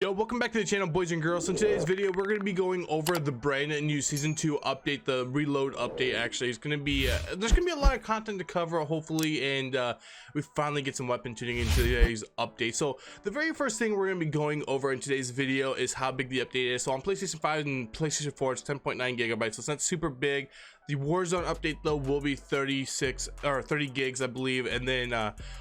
Yo, welcome back to the channel, boys and girls. In today's video, we're going to be going over the brand new season 2 update, the reload update. Actually, it's going to be there's going to be a lot of content to cover, hopefully, and we finally get some weapon tuning in today's update. So the very first thing we're going to be going over in today's video is how big the update is. So on PlayStation 5 and PlayStation 4, it's 10.9 gigabytes, so it's not super big. The Warzone update though will be 30 gigs, I believe, and then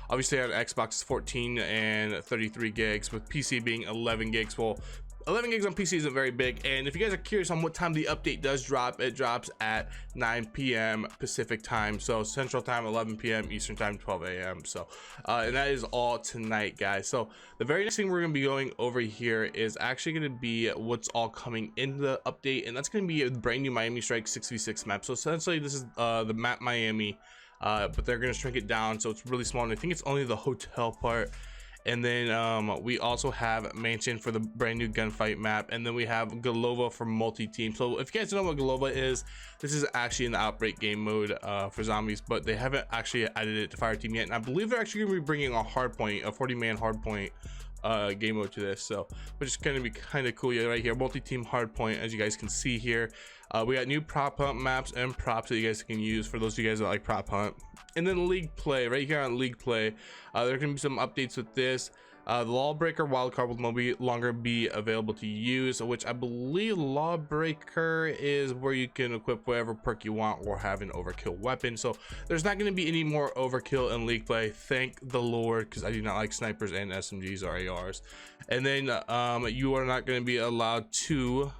obviously on Xbox it's 14 and 33 gigs, with PC being 11 gigs. Well, 11 gigs on PC isn't very big, and if you guys are curious on what time the update does drop, it drops at 9 p.m. Pacific time, so Central Time 11 p.m. Eastern Time 12 a.m. So and that is all tonight, guys. So the very next thing we're going to be going over here is actually going to be what's all coming in the update, and that's going to be a brand new Miami Strike 6v6 map. So essentially this is the map Miami, but they're going to shrink it down so it's really small, and I think it's only the hotel part. And then we also have Mansion for the brand new gunfight map, and then we have Groza for multi-team. So if you guys don't know what Groza is, this is actually in the Outbreak game mode for zombies, but they haven't actually added it to Fireteam yet, and I believe they're actually going to be bringing a hardpoint, a 40-man hardpoint game mode to this, so which is going to be kind of cool. Yeah, right here, multi-team hardpoint, as you guys can see here. We got new prop hunt maps and props that you guys can use for those of you guys that like prop hunt. And then league play, right here on league play, there can be some updates with this. The Lawbreaker Wildcard will no longer be available to use, which I believe Lawbreaker is where you can equip whatever perk you want or have an overkill weapon. So there's not going to be any more overkill in league play, thank the Lord, because I do not like snipers and SMGs or ARs. And then you are not going to be allowed to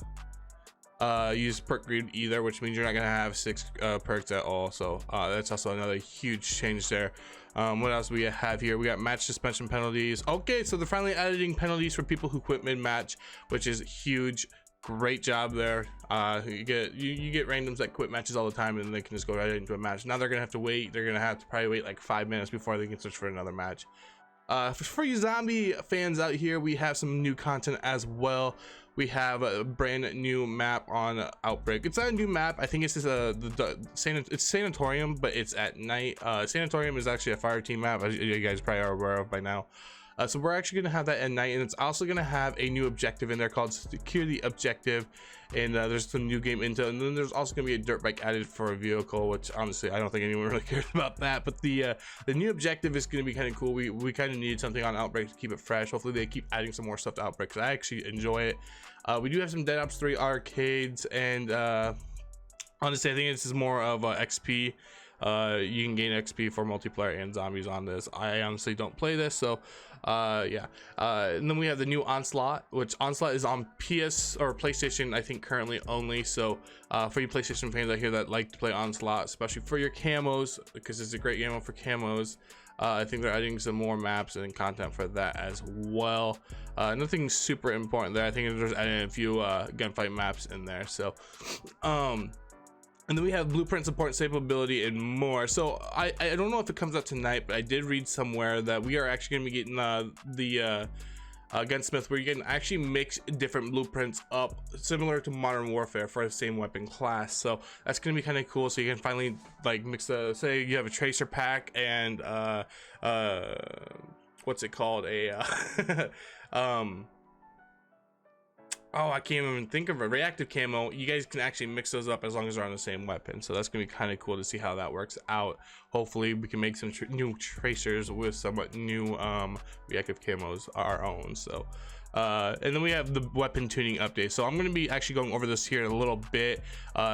use perk greed either, which means you're not gonna have 6 perks at all. So that's also another huge change there. What else we have here? We got match suspension penalties. Okay, so they're finally adding penalties for people who quit mid-match, which is huge. Great job there. You get randoms that quit matches all the time, and they can just go right into a match. Now they're gonna have to wait. They're gonna have to probably wait like 5 minutes before they can switch for another match. For you zombie fans out here, we have some new content as well. We have a brand new map on Outbreak. It's not a new map. I think it's just it's Sanatorium, but it's at night. Sanatorium is actually a fire team map, as you guys probably are aware of by now. So we're actually going to have that at night, and it's also going to have a new objective in there called Secure the Objective, and there's some new game intel, and then there's also going to be a dirt bike added for a vehicle, which honestly I don't think anyone really cares about that. But the new objective is going to be kind of cool. We kind of needed something on Outbreak to keep it fresh. Hopefully they keep adding some more stuff to Outbreak, because I actually enjoy it. We do have some Dead Ops 3 arcades, and honestly I think this is more of a XP. You can gain XP for multiplayer and zombies on this. I honestly don't play this, so yeah. And then we have the new Onslaught, which Onslaught is on PS or PlayStation, I think currently only. So for you PlayStation fans out here that like to play Onslaught, especially for your camos, because it's a great ammo for camos, I think they're adding some more maps and content for that as well. Nothing super important there. I think they're just adding a few gunfight maps in there. So and then we have blueprint support, stability, and more. So I don't know if it comes out tonight, but I did read somewhere that we are actually going to be getting the gunsmith, where you can actually mix different blueprints up, similar to Modern Warfare, for the same weapon class. So that's going to be kind of cool. So you can finally like mix the, say you have a tracer pack and what's it called, a oh, I can't even think of a reactive camo. You guys can actually mix those up as long as they're on the same weapon. So that's gonna be kind of cool to see how that works out. Hopefully we can make some new tracers with somewhat new reactive camos our own. So and then we have the weapon tuning update. So I'm going to be actually going over this here in a little bit.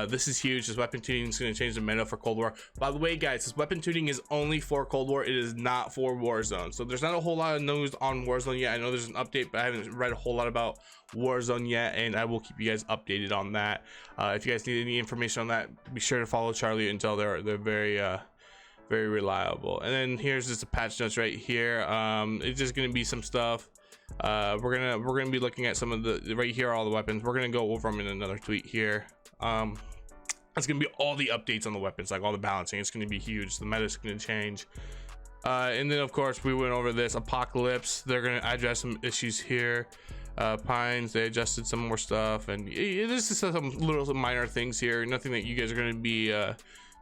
This is huge. This weapon tuning is going to change the meta for Cold War. By the way, guys, this weapon tuning is only for Cold War. It is not for Warzone. So there's not a whole lot of news on Warzone yet. I know there's an update, but I haven't read a whole lot about Warzone yet, and I will keep you guys updated on that. If you guys need any information on that, be sure to follow Charlie until they're very very reliable. And then here's just a patch notes right here. It's just going to be some stuff. We're gonna be looking at some of the right here, all the weapons. We're gonna go over them in another tweet here. It's gonna be all the updates on the weapons, like all the balancing. It's gonna be huge. The meta is gonna change. And then of course we went over this Apocalypse. They're gonna address some issues here. Pines, they adjusted some more stuff, and this is some little minor things here. Nothing that you guys are gonna be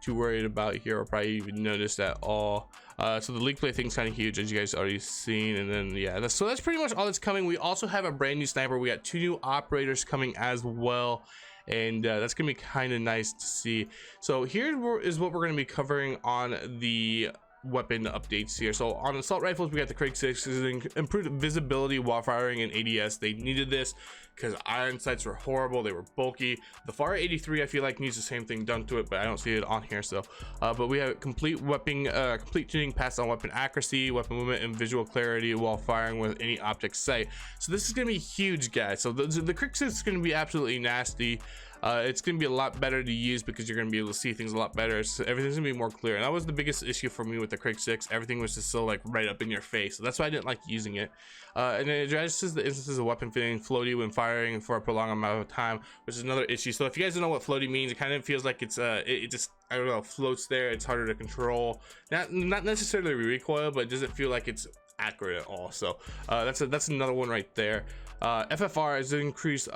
too worried about here, or probably even noticed at all. So the league play thing's kind of huge, as you guys already seen. And then yeah, that's pretty much all that's coming. We also have a brand new sniper. We got 2 new operators coming as well, and that's gonna be kind of nice to see. So here is what we're gonna be covering on the weapon updates here. So on assault rifles, we got the Craig 6 improved visibility while firing in ADS. They needed this because iron sights were horrible, they were bulky. The FAR 83 I feel like needs the same thing done to it, but I don't see it on here. So but we have complete tuning passed on weapon accuracy, weapon movement, and visual clarity while firing with any object sight. So this is gonna be huge, guys. So the Craig 6 is gonna be absolutely nasty. It's gonna be a lot better to use because you're gonna be able to see things a lot better. So everything's gonna be more clear, and that was the biggest issue for me with the Craig 6. Everything was just so like right up in your face, so that's why I didn't like using it. And it addresses the instances of weapon feeling floaty when firing for a prolonged amount of time, which is another issue. So if you guys don't know what floaty means, it kind of feels like it's it just, I don't know, floats there. It's harder to control, not necessarily recoil, but it doesn't feel like it's accurate at all. So that's another one right there. FFR has increased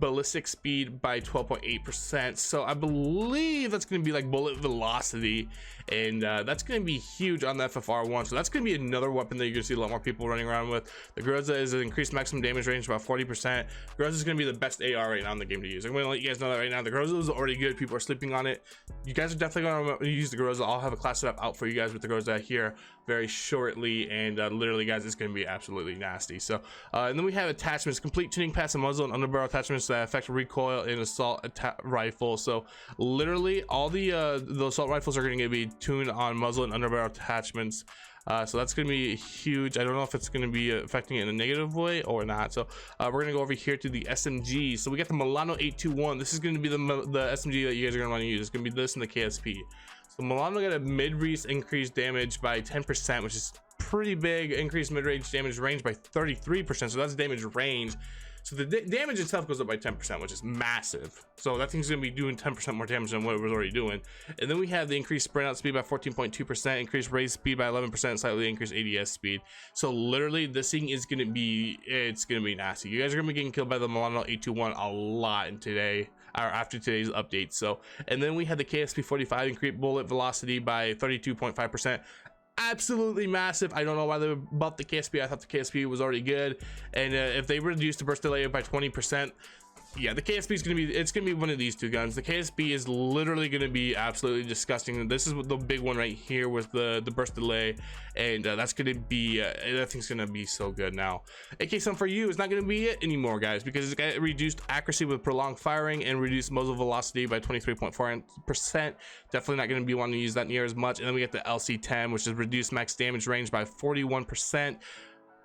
ballistic speed by 12.8%, so I believe that's going to be like bullet velocity, and that's going to be huge on the FFR one. So that's going to be another weapon that you're going to see a lot more people running around with. The Groza is an increased maximum damage range by 40%. Groza is going to be the best AR right now in the game to use. I'm going to let you guys know that right now. The Groza is already good. People are sleeping on it. You guys are definitely going to use the Groza. I'll have a class setup out for you guys with the Groza here very shortly, and literally, guys, it's going to be absolutely nasty. So and then we have attachments: complete tuning pass and muzzle and underbarrel attachments that affect recoil in assault rifle. So literally all the assault rifles are going to be tuned on muzzle and underbarrel attachments. So that's going to be huge. I don't know if it's going to be affecting it in a negative way or not. So we're going to go over here to the SMG. So we got the Milano 821. This is going to be the SMG that you guys are going to want to use. It's going to be this and the KSP. So Milano got a mid-range increased damage by 10%, which is pretty big. Increased mid-range damage range by 33%, so that's damage range. So the damage itself goes up by 10%, which is massive. So that thing's gonna be doing 10% more damage than what it was already doing. And then we have the increased sprint out speed by 14.2%, increased raise speed by 11%, slightly increased ADS speed. So literally this thing is gonna be, it's gonna be nasty. You guys are gonna be getting killed by the Milano 821 a lot in today, or after today's update. So, and then we had the KSP 45 increased bullet velocity by 32.5%. Absolutely massive. I don't know why they buffed the KSP. I thought the KSP was already good, and if they reduced the burst delay by 20%, yeah, the KSP is gonna be, it's gonna be one of these two guns. The KSP is literally gonna be absolutely disgusting. This is the big one right here with the burst delay, and that's gonna be that thing's gonna be so good now. AK-7 for you is not gonna be it anymore, guys, because it's got reduced accuracy with prolonged firing and reduced muzzle velocity by 23.4%. Definitely not gonna be wanting to use that near as much. And then we get the LC10, which is reduced max damage range by 41%.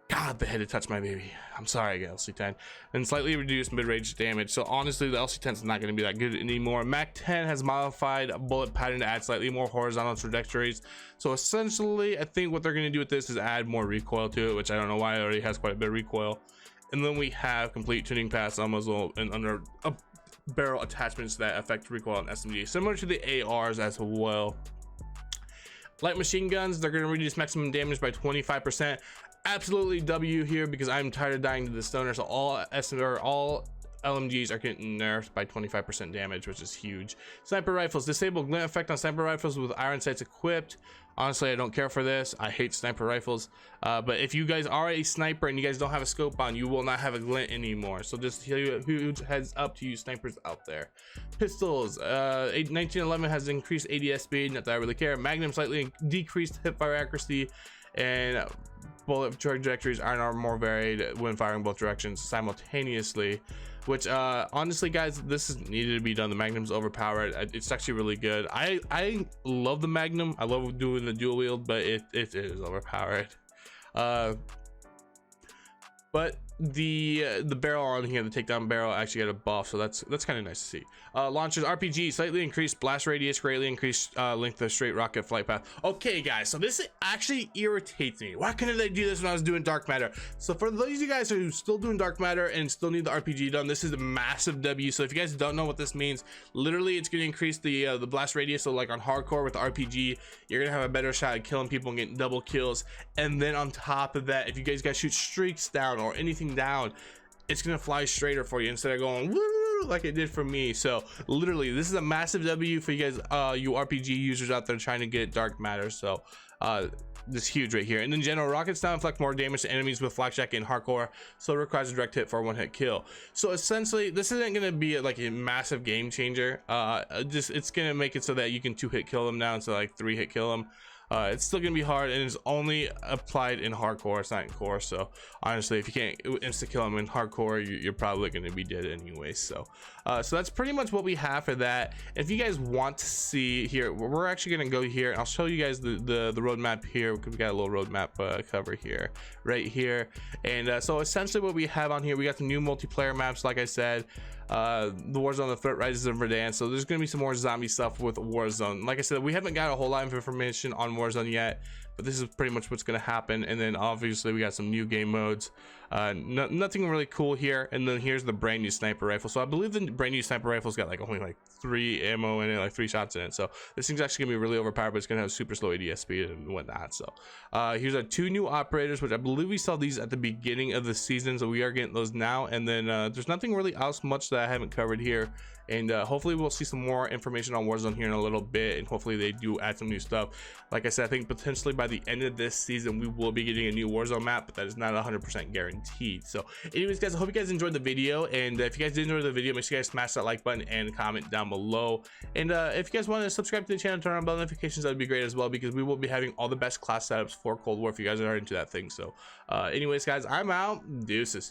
God, the head had touched my baby. I'm sorry, I got LC10. And slightly reduced mid-range damage. So honestly, the LC10 is not going to be that good anymore. Mac 10 has modified bullet pattern to add slightly more horizontal trajectories. So essentially, I think what they're going to do with this is add more recoil to it, which I don't know why. It already has quite a bit of recoil. And then we have complete tuning pass on muzzle and under barrel attachments that affect recoil on SMG, similar to the ARs as well. Light machine guns, they're going to reduce maximum damage by 25%. Absolutely W here, because I'm tired of dying to the stoner. So all LMGs are getting nerfed by 25% damage, which is huge. Sniper rifles, disable glint effect on sniper rifles with iron sights equipped. Honestly, I don't care for this. I hate sniper rifles, but if you guys are a sniper and you guys don't have a scope on, you will not have a glint anymore. So just huge heads up to you snipers out there. Pistols, 1911 has increased ADS speed, not that I really care. Magnum slightly decreased hipfire accuracy, and bullet trajectories are more varied when firing both directions simultaneously, which honestly, guys, this is needed to be done. The Magnum's overpowered. It's actually really good. I love the Magnum. I love doing the dual wield, but it is overpowered. But the barrel on here, the takedown barrel, actually got a buff, so that's kind of nice to see. Launchers, RPG, slightly increased blast radius, greatly increased length of straight rocket flight path. Okay, guys, so this actually irritates me. Why couldn't they do this when I was doing dark matter? So for those of you guys who are still doing dark matter and still need the RPG done, this is a massive W. So if you guys don't know what this means, literally it's going to increase the blast radius. So like on hardcore with the RPG, you're gonna have a better shot at killing people and getting double kills. And then on top of that, if you guys shoot streaks down or anything down, it's gonna fly straighter for you instead of going woo like it did for me. So literally, this is a massive W for you guys, you RPG users out there trying to get dark matter. So just huge right here. And then general, rockets now inflict more damage to enemies with flakjack and hardcore, so it requires a direct hit for a one-hit kill. So essentially this isn't going to be like a massive game changer. It's going to make it so that you can 2-hit kill them now instead of like 3-hit kill them. It's still gonna be hard, and it's only applied in hardcore, it's not in core. So honestly, if you can't insta kill them in hardcore, you're probably gonna be dead anyway. So that's pretty much what we have for that. If you guys want to see here, we're actually gonna go here and I'll show you guys the roadmap here, because we got a little roadmap cover here, right here. And so essentially what we have on here, we got the new multiplayer maps, like I said. The Warzone, the threat rises in Verdansk, so there's gonna be some more zombie stuff with Warzone. Like I said, we haven't got a whole lot of information on Warzone yet, but this is pretty much what's gonna happen. And then obviously we got some new game modes, nothing really cool here. And then here's the brand new sniper rifle. So I believe the brand new sniper rifle's got like only like 3 ammo in it, like 3 shots in it. So this thing's actually gonna be really overpowered, but it's gonna have super slow ADS speed and whatnot. So here's our 2 new operators, which I believe we saw these at the beginning of the season, so we are getting those now. And then there's nothing really else much that I haven't covered here. And hopefully we'll see some more information on Warzone here in a little bit, and hopefully they do add some new stuff. Like I said, I think potentially by the end of this season we will be getting a new Warzone map, but that is not 100% guaranteed. So anyways guys, I hope you guys enjoyed the video, and if you guys did enjoy the video, make sure you guys smash that like button and comment down below. And if you guys want to subscribe to the channel, turn on bell notifications, that would be great as well, because we will be having all the best class setups for Cold War if you guys are into that thing. So anyways guys, I'm out. Deuces.